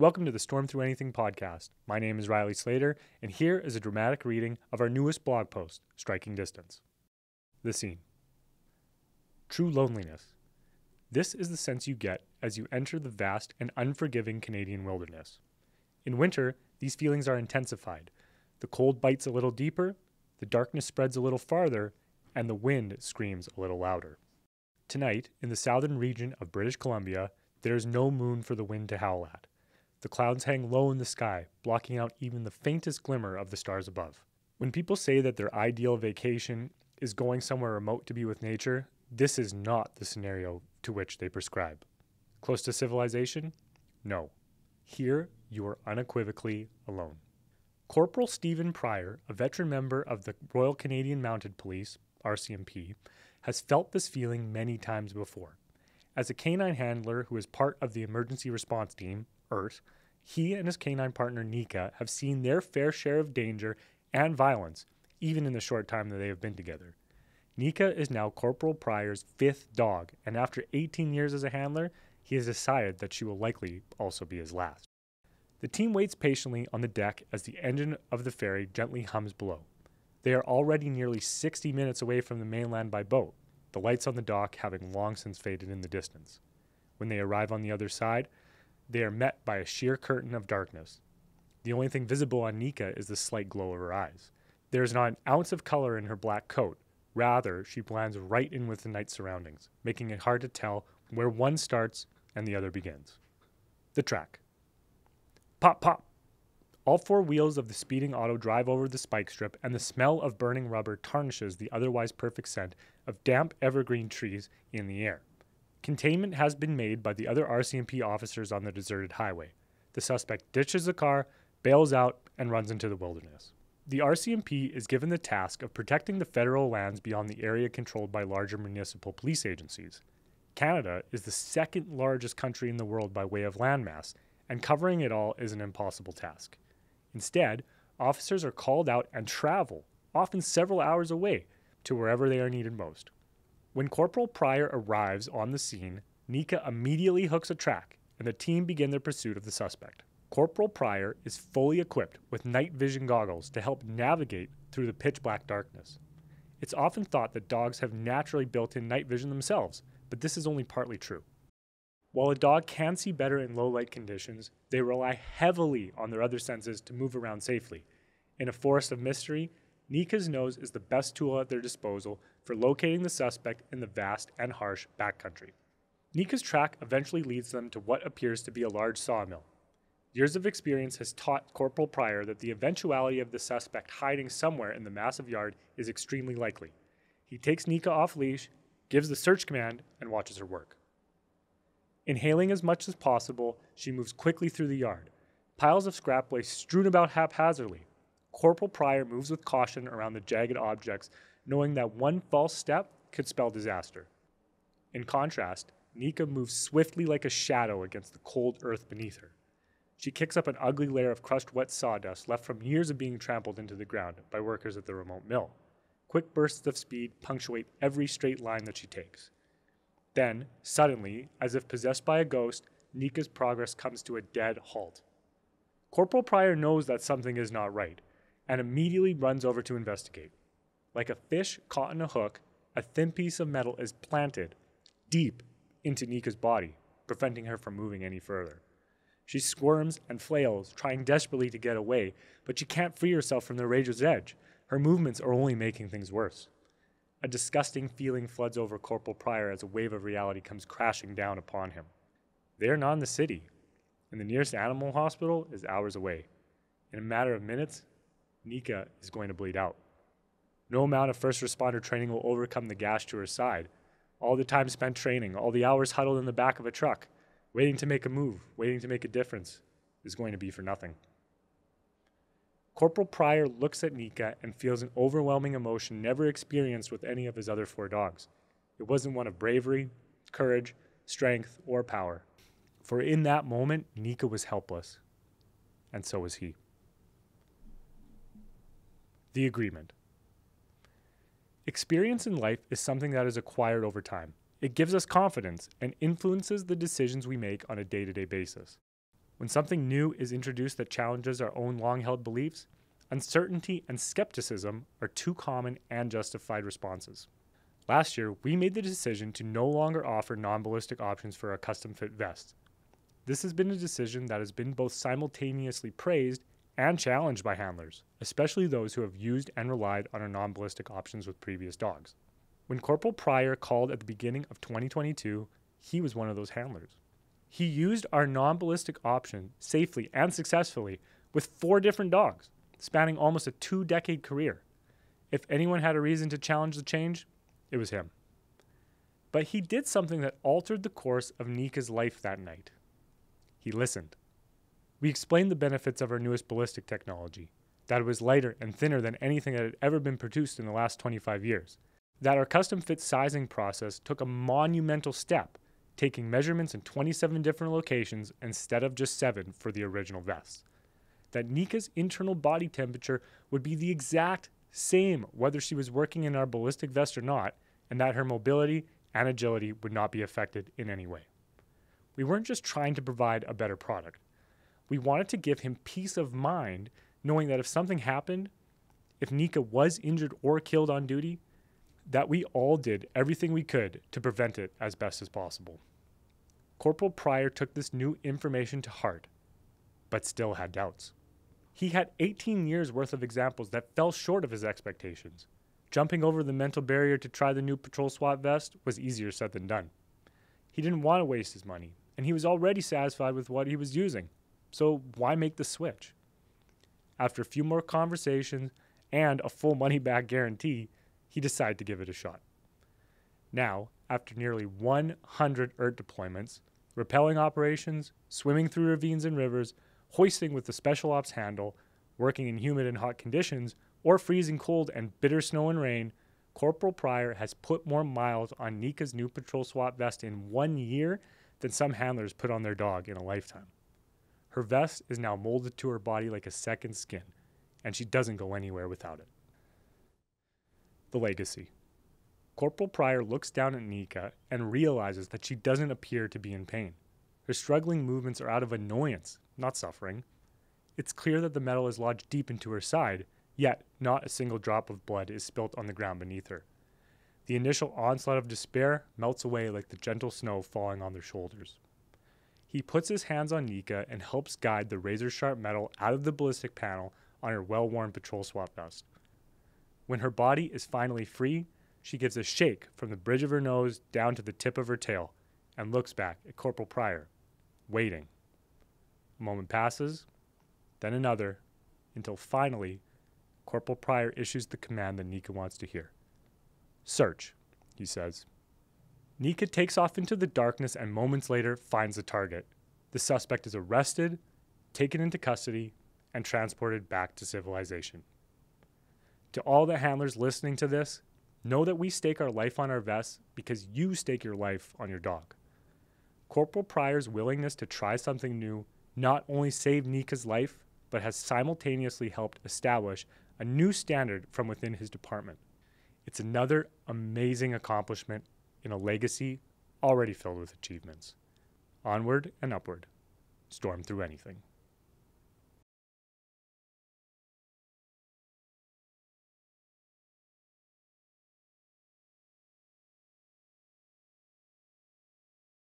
Welcome to the Storm Through Anything podcast. My name is Riley Slater, and here is a dramatic reading of our newest blog post, Striking Distance. The scene. True loneliness. This is the sense you get as you enter the vast and unforgiving Canadian wilderness. In winter, these feelings are intensified. The cold bites a little deeper, the darkness spreads a little farther, and the wind screams a little louder. Tonight, in the southern region of British Columbia, there is no moon for the wind to howl at. The clouds hang low in the sky, blocking out even the faintest glimmer of the stars above. When people say that their ideal vacation is going somewhere remote to be with nature, this is not the scenario to which they prescribe. Close to civilization? No. Here, you are unequivocally alone. Corporal Stephen Pryor, a veteran member of the Royal Canadian Mounted Police, RCMP, has felt this feeling many times before. As a canine handler who is part of the emergency response team, ERT, he and his canine partner Neeka have seen their fair share of danger and violence, even in the short time that they have been together. Neeka is now Corporal Pryor's fifth dog, and after 18 years as a handler, he has decided that she will likely also be his last. The team waits patiently on the deck as the engine of the ferry gently hums below. They are already nearly 60 minutes away from the mainland by boat, the lights on the dock having long since faded in the distance. When they arrive on the other side, they are met by a sheer curtain of darkness. The only thing visible on Neeka is the slight glow of her eyes. There is not an ounce of color in her black coat. Rather, she blends right in with the night surroundings, making it hard to tell where one starts and the other begins. The track. Pop, pop! All four wheels of the speeding auto drive over the spike strip, and the smell of burning rubber tarnishes the otherwise perfect scent of damp evergreen trees in the air. Containment has been made by the other RCMP officers on the deserted highway. The suspect ditches the car, bails out, and runs into the wilderness. The RCMP is given the task of protecting the federal lands beyond the area controlled by larger municipal police agencies. Canada is the second largest country in the world by way of landmass, and covering it all is an impossible task. Instead, officers are called out and travel, often several hours away, to wherever they are needed most. When Corporal Pryor arrives on the scene, Neeka immediately hooks a track, and the team begin their pursuit of the suspect. Corporal Pryor is fully equipped with night vision goggles to help navigate through the pitch-black darkness. It's often thought that dogs have naturally built-in night vision themselves, but this is only partly true. While a dog can see better in low-light conditions, they rely heavily on their other senses to move around safely. In a forest of mystery, Neeka's nose is the best tool at their disposal for locating the suspect in the vast and harsh backcountry. Neeka's track eventually leads them to what appears to be a large sawmill. Years of experience has taught Corporal Pryor that the eventuality of the suspect hiding somewhere in the massive yard is extremely likely. He takes Neeka off leash, gives the search command, and watches her work. Inhaling as much as possible, she moves quickly through the yard. Piles of scrap lay strewn about haphazardly. Corporal Pryor moves with caution around the jagged objects, knowing that one false step could spell disaster. In contrast, Neeka moves swiftly like a shadow against the cold earth beneath her. She kicks up an ugly layer of crushed wet sawdust left from years of being trampled into the ground by workers at the remote mill. Quick bursts of speed punctuate every straight line that she takes. Then, suddenly, as if possessed by a ghost, Neeka's progress comes to a dead halt. Corporal Pryor knows that something is not right, and immediately runs over to investigate. Like a fish caught in a hook, a thin piece of metal is planted deep into Neeka's body, preventing her from moving any further. She squirms and flails, trying desperately to get away, but she can't free herself from the razor's edge. Her movements are only making things worse. A disgusting feeling floods over Corporal Pryor as a wave of reality comes crashing down upon him. They are not in the city, and the nearest animal hospital is hours away. In a matter of minutes, Neeka is going to bleed out. No amount of first responder training will overcome the gash to her side. All the time spent training, all the hours huddled in the back of a truck, waiting to make a move, waiting to make a difference, is going to be for nothing. Corporal Pryor looks at Neeka and feels an overwhelming emotion never experienced with any of his other four dogs. It wasn't one of bravery, courage, strength, or power. For in that moment, Neeka was helpless, and so was he. The agreement. Experience in life is something that is acquired over time. It gives us confidence and influences the decisions we make on a day-to-day basis. When something new is introduced that challenges our own long-held beliefs, uncertainty and skepticism are two common and justified responses. Last year, we made the decision to no longer offer non-ballistic options for our custom-fit vests. This has been a decision that has been both simultaneously praised and challenged by handlers, especially those who have used and relied on our non-ballistic options with previous dogs. When Corporal Pryor called at the beginning of 2022, he was one of those handlers. He used our non-ballistic option safely and successfully with 4 different dogs, spanning almost a 2-decade career. If anyone had a reason to challenge the change, it was him. But he did something that altered the course of Neeka's life that night. He listened. We explained the benefits of our newest ballistic technology, that it was lighter and thinner than anything that had ever been produced in the last 25 years, that our custom-fit sizing process took a monumental step, taking measurements in 27 different locations instead of just 7 for the original vests, that Neeka's internal body temperature would be the exact same whether she was working in our ballistic vest or not, and that her mobility and agility would not be affected in any way. We weren't just trying to provide a better product. We wanted to give him peace of mind knowing that if something happened, if Neeka was injured or killed on duty, that we all did everything we could to prevent it as best as possible. Corporal Pryor took this new information to heart, but still had doubts. He had 18 years worth of examples that fell short of his expectations. Jumping over the mental barrier to try the new patrol SWAT vest was easier said than done. He didn't want to waste his money, and he was already satisfied with what he was using. So why make the switch? After a few more conversations and a full money-back guarantee, he decided to give it a shot. Now, after nearly 100 ERT deployments, rappelling operations, swimming through ravines and rivers, hoisting with the special ops handle, working in humid and hot conditions, or freezing cold and bitter snow and rain, Corporal Pryor has put more miles on Neeka's new patrol SWAT vest in 1 year than some handlers put on their dog in a lifetime. Her vest is now molded to her body like a second skin, and she doesn't go anywhere without it. The legacy. Corporal Pryor looks down at Neeka and realizes that she doesn't appear to be in pain. Her struggling movements are out of annoyance, not suffering. It's clear that the metal is lodged deep into her side, yet not a single drop of blood is spilt on the ground beneath her. The initial onslaught of despair melts away like the gentle snow falling on their shoulders. He puts his hands on Neeka and helps guide the razor-sharp metal out of the ballistic panel on her well-worn patrol SWAT vest. When her body is finally free, she gives a shake from the bridge of her nose down to the tip of her tail and looks back at Corporal Pryor, waiting. A moment passes, then another, until finally, Corporal Pryor issues the command that Neeka wants to hear. "Search," he says. Neeka takes off into the darkness and moments later finds the target. The suspect is arrested, taken into custody, and transported back to civilization. To all the handlers listening to this, know that we stake our life on our vests because you stake your life on your dog. Corporal Pryor's willingness to try something new not only saved Neeka's life, but has simultaneously helped establish a new standard from within his department. It's another amazing accomplishment in a legacy already filled with achievements. Onward and upward. Storm through anything.